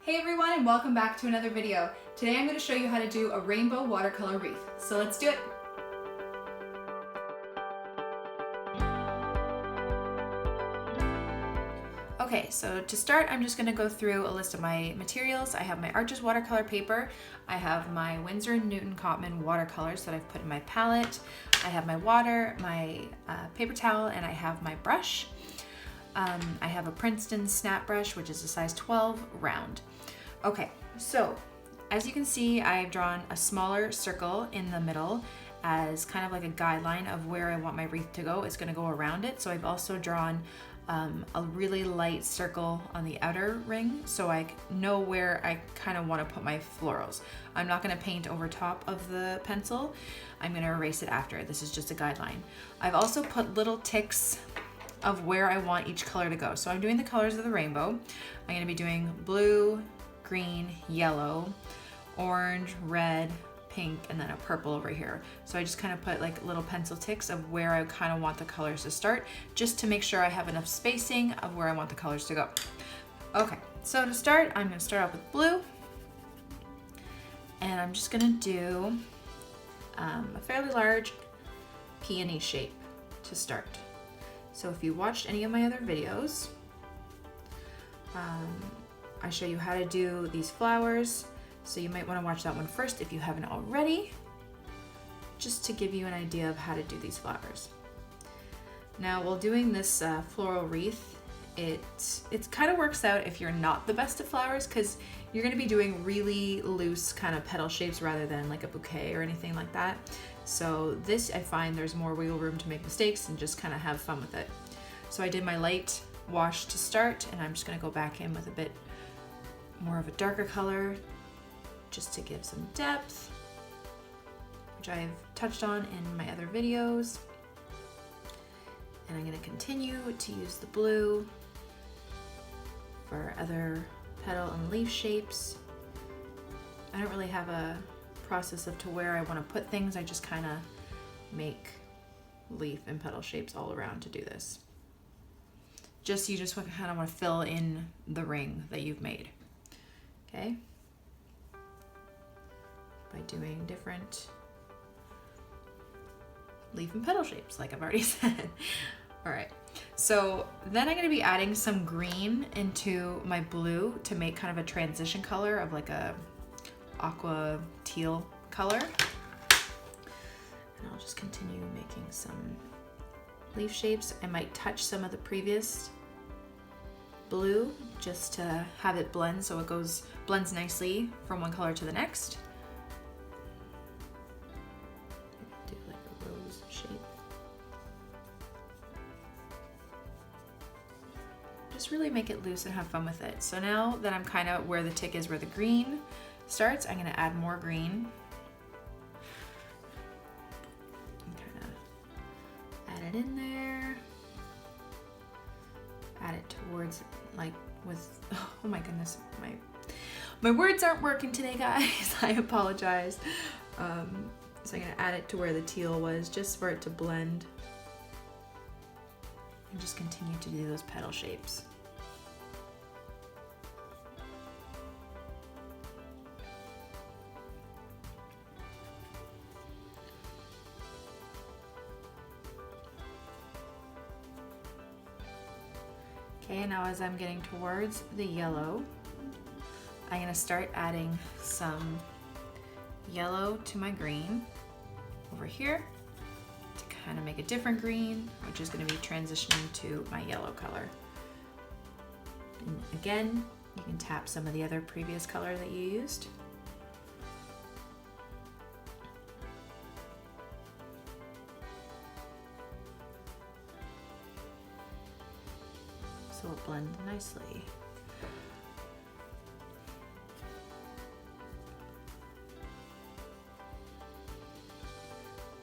Hey everyone, and welcome back to another video. Today I'm going to show you how to do a rainbow watercolor wreath. So let's do it. Okay, so to start, I'm just going to go through a list of my materials. I have my Arches watercolor paper. I have my Winsor & Newton Cotman watercolors that I've put in my palette. I have my water, my paper towel, and I have my brush. I have a Princeton snap brush, which is a size 12 round. Okay, so as you can see, I've drawn a smaller circle in the middle as kind of like a guideline of where I want my wreath to go. It's going to go around it. So I've also drawn a really light circle on the outer ring so I know where I kind of want to put my florals. I'm not going to paint over top of the pencil. I'm going to erase it after. This is just a guideline. I've also put little ticks of where I want each color to go. So I'm doing the colors of the rainbow. I'm going to be doing blue, green, yellow, orange, red, pink, and then a purple over here. So I just kind of put like little pencil ticks of where I kind of want the colors to start, just to make sure I have enough spacing of where I want the colors to go. Okay, so to start, I'm going to start off with blue, and I'm just going to do a fairly large peony shape to start. So if you watched any of my other videos, I show you how to do these flowers. So you might want to watch that one first if you haven't already, just to give you an idea of how to do these flowers. Now, while doing this floral wreath, it kind of works out if you're not the best at flowers, because you're going to be doing really loose kind of petal shapes rather than like a bouquet or anything like that. So this, I find there's more wiggle room to make mistakes and just kind of have fun with it. So I did my light wash to start, and I'm just going to go back in with a bit more of a darker color just to give some depth, which I've touched on in my other videos. And I'm going to continue to use the blue for other petal and leaf shapes. I don't really have a process of to where I want to put things. I just kind of make leaf and petal shapes all around to do this. You just kind of want to fill in the ring that you've made. Okay? By doing different leaf and petal shapes, like I've already said. All right, so then I'm going to be adding some green into my blue to make kind of a transition color of like a aqua teal color. And I'll just continue making some leaf shapes. I might touch some of the previous blue just to have it blend so it blends nicely from one color to the next. Do like a rose shape. Just really make it loose and have fun with it. So now that I'm kind of where the tick is, where the green starts, I'm going to add more green. And kind of add it in there. Add it towards, like with, oh my goodness, my words aren't working today, guys. I apologize. So I'm going to add it to where the teal was, just for it to blend. And just continue to do those petal shapes. Okay, now as I'm getting towards the yellow, I'm going to start adding some yellow to my green over here to kind of make a different green, which is going to be transitioning to my yellow color. And again, you can tap some of the other previous color that you used. So it'll blend nicely.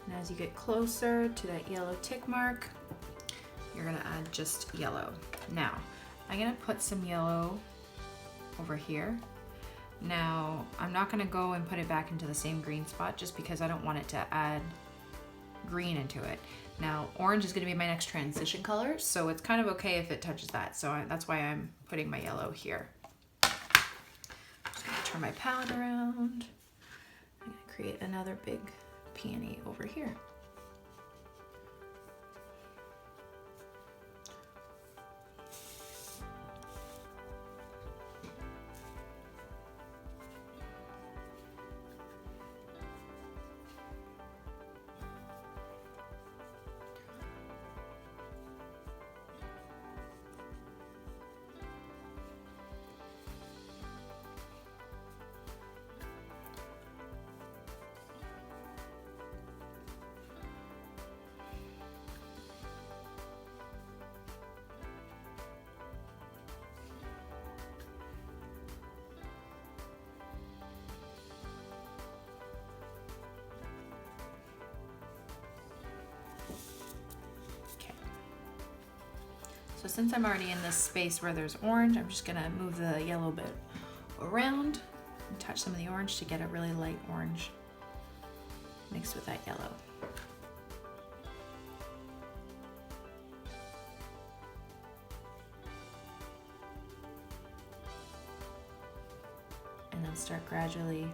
And as you get closer to that yellow tick mark, you're gonna add just yellow. Now, I'm gonna put some yellow over here. Now, I'm not gonna go and put it back into the same green spot just because I don't want it to add green into it. Now, orange is going to be my next transition color, so it's kind of okay if it touches that. So that's why I'm putting my yellow here. turn my palette around. I'm gonna create another big peony over here. So since I'm already in this space where there's orange, I'm just gonna move the yellow bit around and touch some of the orange to get a really light orange mixed with that yellow. And then start gradually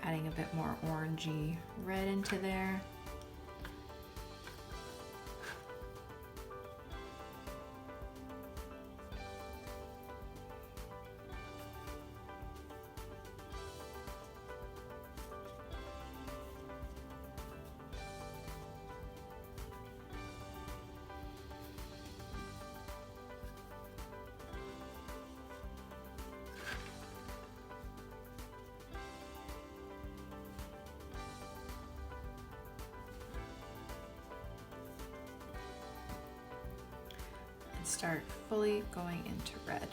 adding a bit more orangey red into there. Start fully going into red.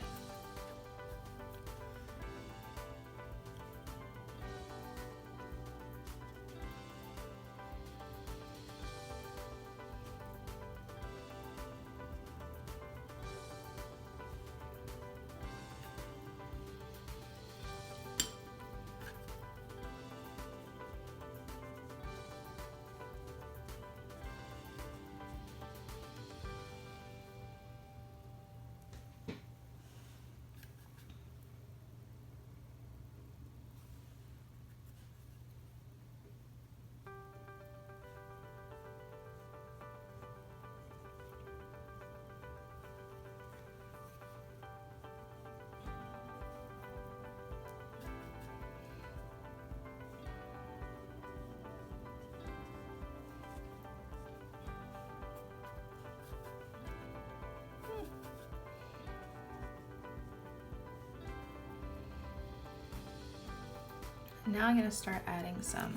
Now I'm going to start adding some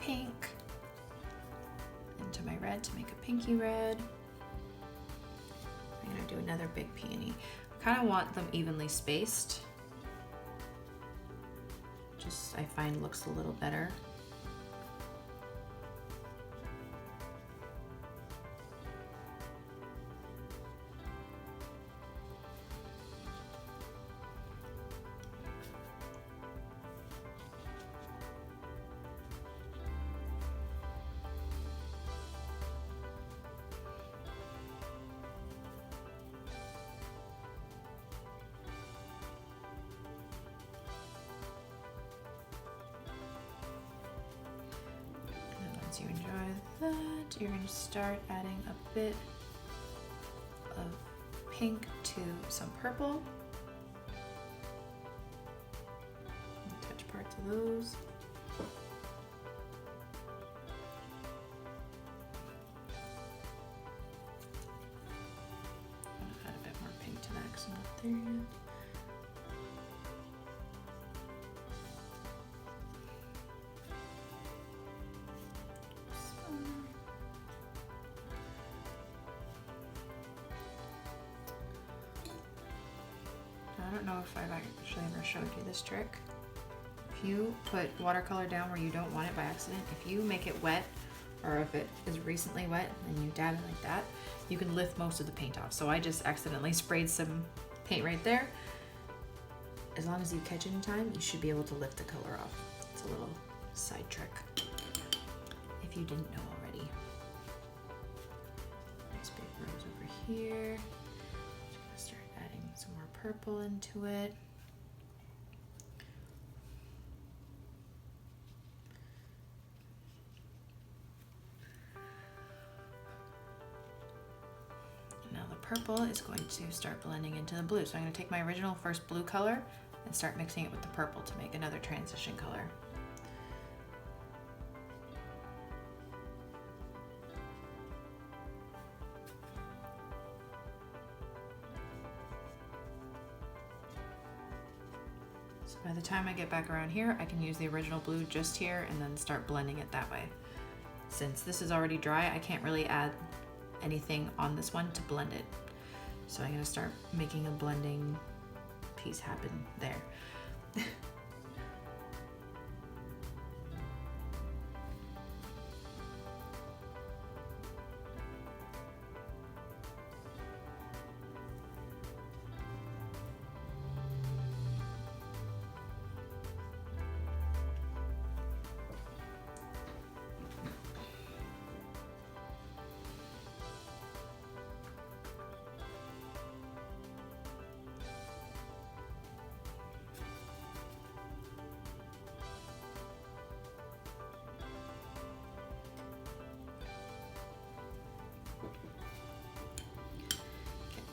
pink into my red to make a pinky red. I'm going to do another big peony. I kind of want them evenly spaced. Just I find looks a little better. Once you enjoy that, you're going to start adding a bit of pink to some purple. Touch parts of those. I'm going to add a bit more pink to that because I'm not there yet. I don't know if I've actually ever showed you this trick. If you put watercolor down where you don't want it by accident, if you make it wet, or if it is recently wet and you dab it like that, you can lift most of the paint off. So I just accidentally sprayed some paint right there. As long as you catch it in time, you should be able to lift the color off. It's a little side trick, if you didn't know already. Nice big rose over here. Start adding some more purple into it. purple is going to start blending into the blue. So I'm going to take my original first blue color and start mixing it with the purple to make another transition color. So by the time I get back around here, I can use the original blue just here and then start blending it that way. Since this is already dry, I can't really add anything on this one to blend it. So I'm going to start making a blending piece happen there.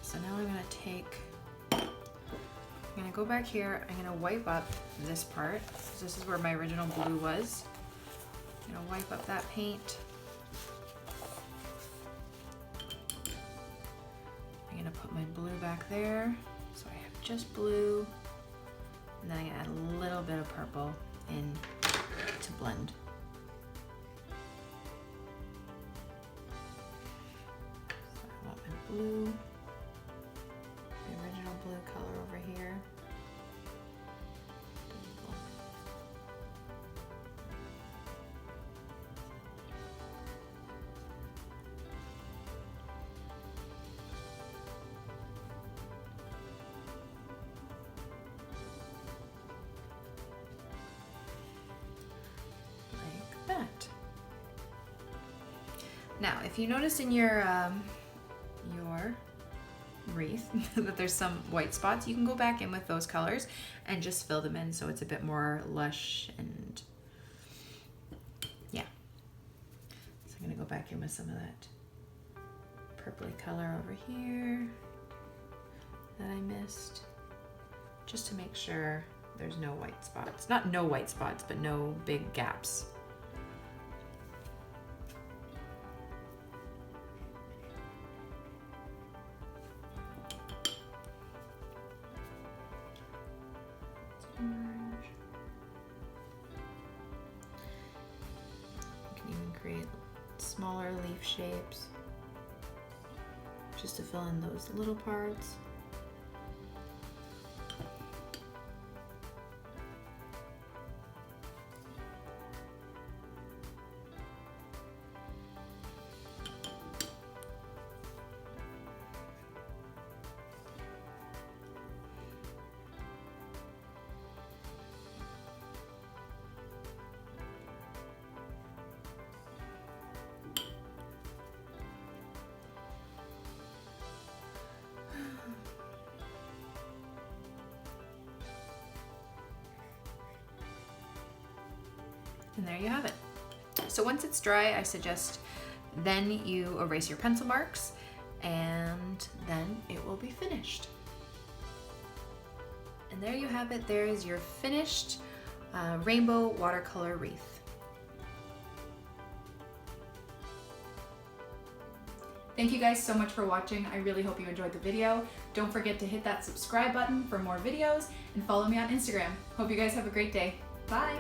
So now I'm gonna go back here, I'm gonna wipe up this part. So this is where my original blue was. I'm gonna wipe up that paint. I'm gonna put my blue back there. So I have just blue. And then I'm gonna add a little bit of purple in to blend. So I want my blue. Blue color over here. Like that. Now, if you notice in your wreath that there's some white spots, you can go back in with those colors and just fill them in so it's a bit more lush and yeah. So I'm gonna go back in with some of that purpley color over here that I missed, just to make sure there's no white spots. Not no white spots, but no big gaps. Orange. You can even create smaller leaf shapes just to fill in those little parts. And there you have it. So once it's dry, I suggest then you erase your pencil marks and then it will be finished. And there you have it. There is your finished rainbow watercolor wreath. Thank you guys so much for watching. I really hope you enjoyed the video. Don't forget to hit that subscribe button for more videos and follow me on Instagram. Hope you guys have a great day. Bye.